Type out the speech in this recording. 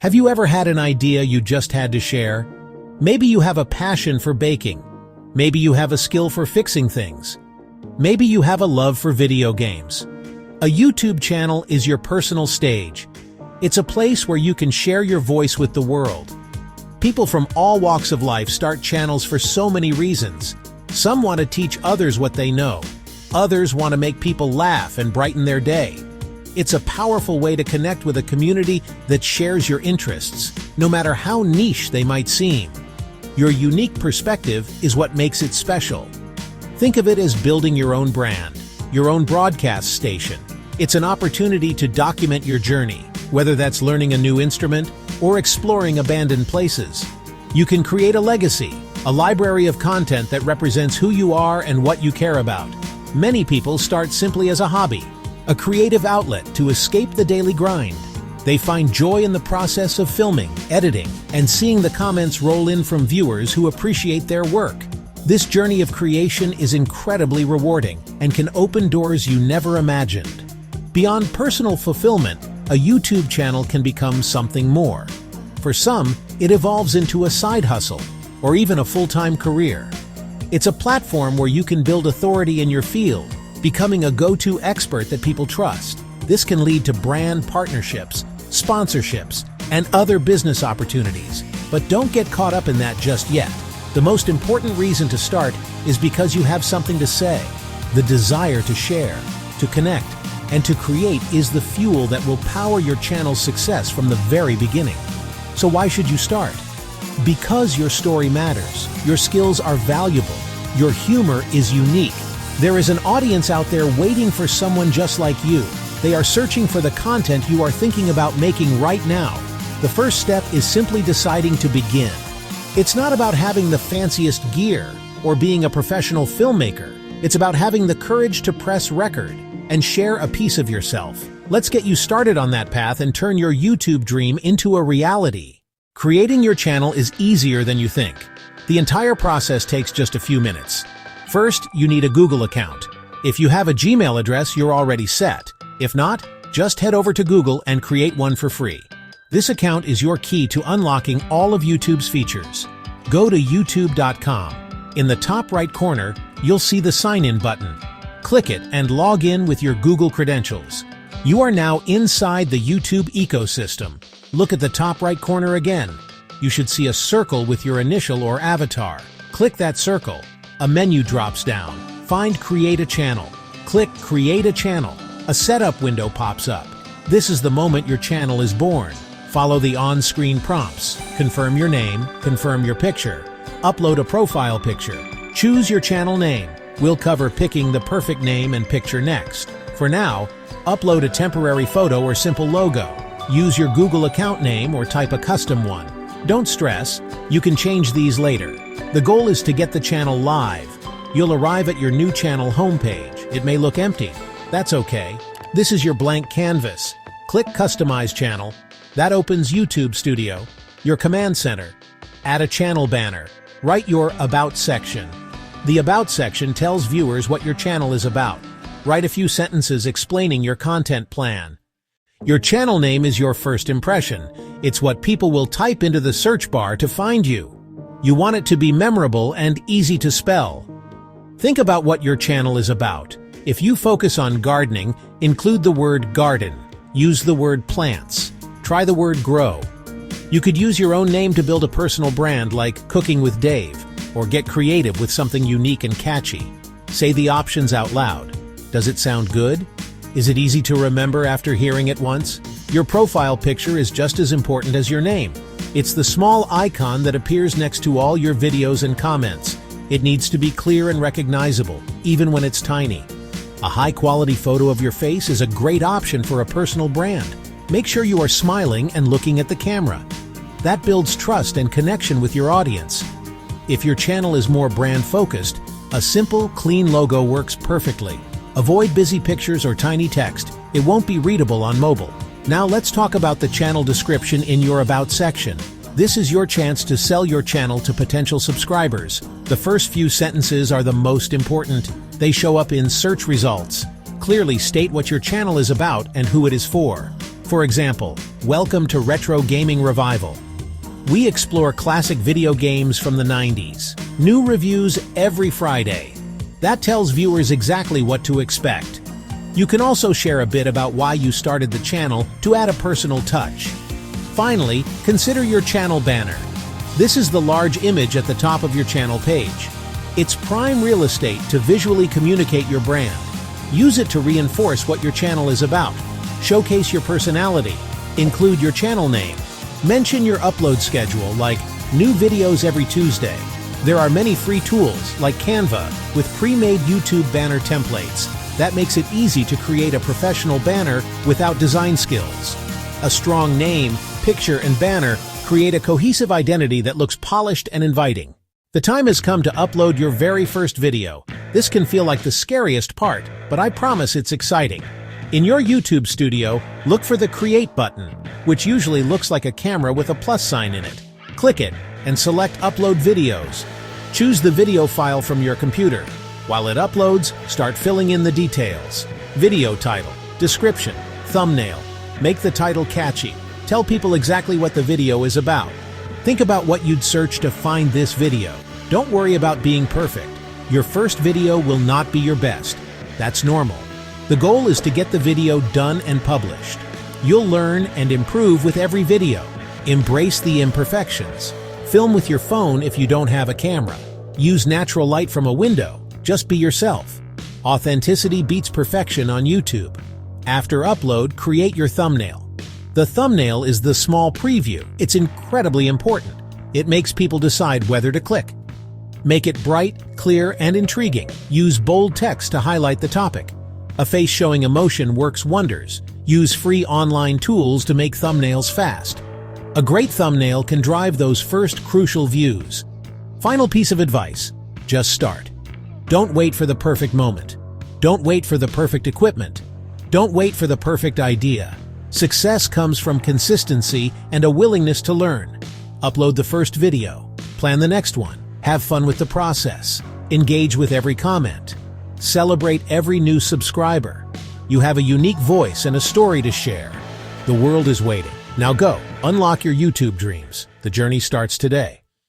Have you ever had an idea you just had to share? Maybe you have a passion for baking. Maybe you have a skill for fixing things. Maybe you have a love for video games. A YouTube channel is your personal stage. It's a place where you can share your voice with the world. People from all walks of life start channels for so many reasons. Some want to teach others what they know. Others want to make people laugh and brighten their day. It's a powerful way to connect with a community that shares your interests, no matter how niche they might seem. Your unique perspective is what makes it special. Think of it as building your own brand, your own broadcast station. It's an opportunity to document your journey, whether that's learning a new instrument or exploring abandoned places. You can create a legacy, a library of content that represents who you are and what you care about. Many people start simply as a hobby, a creative outlet to escape the daily grind. They find joy in the process of filming, editing, and seeing the comments roll in from viewers who appreciate their work. This journey of creation is incredibly rewarding and can open doors you never imagined. Beyond personal fulfillment, a YouTube channel can become something more. For some, it evolves into a side hustle or even a full-time career. It's a platform where you can build authority in your field, becoming a go-to expert that people trust. This can lead to brand partnerships, sponsorships, and other business opportunities. But don't get caught up in that just yet. The most important reason to start is because you have something to say. The desire to share, to connect, and to create is the fuel that will power your channel's success from the very beginning. So why should you start? Because your story matters, your skills are valuable, your humor is unique. There is an audience out there waiting for someone just like you. They are searching for the content you are thinking about making right now. The first step is simply deciding to begin. It's not about having the fanciest gear or being a professional filmmaker. It's about having the courage to press record and share a piece of yourself. Let's get you started on that path and turn your YouTube dream into a reality. Creating your channel is easier than you think. The entire process takes just a few minutes. First, you need a Google account. If you have a Gmail address, you're already set. If not, just head over to Google and create one for free. This account is your key to unlocking all of YouTube's features. Go to youtube.com. In the top right corner, you'll see the sign in button. Click it and log in with your Google credentials. You are now inside the YouTube ecosystem. Look at the top right corner again. You should see a circle with your initial or avatar. Click that circle. A menu drops down. Find Create a Channel. Click Create a Channel. A setup window pops up. This is the moment your channel is born. Follow the on-screen prompts. Confirm your name, confirm your picture. Upload a profile picture. Choose your channel name. We'll cover picking the perfect name and picture next. For now, upload a temporary photo or simple logo. Use your Google account name or type a custom one. Don't stress, you can change these later. The goal is to get the channel live. You'll arrive at your new channel homepage. It may look empty. That's okay. This is your blank canvas. Click Customize Channel. That opens YouTube Studio, your command center. Add a channel banner. Write your About section. The About section tells viewers what your channel is about. Write a few sentences explaining your content plan. Your channel name is your first impression. It's what people will type into the search bar to find you. You want it to be memorable and easy to spell. Think about what your channel is about. If you focus on gardening, include the word garden. Use the word plants. Try the word grow. You could use your own name to build a personal brand like Cooking with Dave, or get creative with something unique and catchy. Say the options out loud. Does it sound good? Is it easy to remember after hearing it once? Your profile picture is just as important as your name. It's the small icon that appears next to all your videos and comments. It needs to be clear and recognizable, even when it's tiny. A high-quality photo of your face is a great option for a personal brand. Make sure you are smiling and looking at the camera. That builds trust and connection with your audience. If your channel is more brand-focused, a simple, clean logo works perfectly. Avoid busy pictures or tiny text. It won't be readable on mobile. Now let's talk about the channel description in your About section. This is your chance to sell your channel to potential subscribers. The first few sentences are the most important. They show up in search results. Clearly state what your channel is about and who it is for. For example, welcome to Retro Gaming Revival. We explore classic video games from the 90s. New reviews every Friday. That tells viewers exactly what to expect. You can also share a bit about why you started the channel to add a personal touch. Finally, consider your channel banner. This is the large image at the top of your channel page. It's prime real estate to visually communicate your brand. Use it to reinforce what your channel is about. Showcase your personality. Include your channel name. Mention your upload schedule, like new videos every Tuesday. There are many free tools, like Canva, with pre-made YouTube banner templates. That makes it easy to create a professional banner without design skills. A strong name, picture, and banner create a cohesive identity that looks polished and inviting. The time has come to upload your very first video. This can feel like the scariest part, but I promise it's exciting. In your YouTube studio, look for the Create button, which usually looks like a camera with a plus sign in it. Click it and select Upload Videos. Choose the video file from your computer. While it uploads, start filling in the details. Video title, description, thumbnail. Make the title catchy. Tell people exactly what the video is about. Think about what you'd search to find this video. Don't worry about being perfect. Your first video will not be your best. That's normal. The goal is to get the video done and published. You'll learn and improve with every video. Embrace the imperfections. Film with your phone if you don't have a camera. Use natural light from a window. Just be yourself. Authenticity beats perfection on YouTube. After upload, create your thumbnail. The thumbnail is the small preview. It's incredibly important. It makes people decide whether to click. Make it bright, clear, and intriguing. Use bold text to highlight the topic. A face showing emotion works wonders. Use free online tools to make thumbnails fast. A great thumbnail can drive those first crucial views. Final piece of advice: just start. Don't wait for the perfect moment. Don't wait for the perfect equipment. Don't wait for the perfect idea. Success comes from consistency and a willingness to learn. Upload the first video. Plan the next one. Have fun with the process. Engage with every comment. Celebrate every new subscriber. You have a unique voice and a story to share. The world is waiting. Now go, unlock your YouTube dreams. The journey starts today.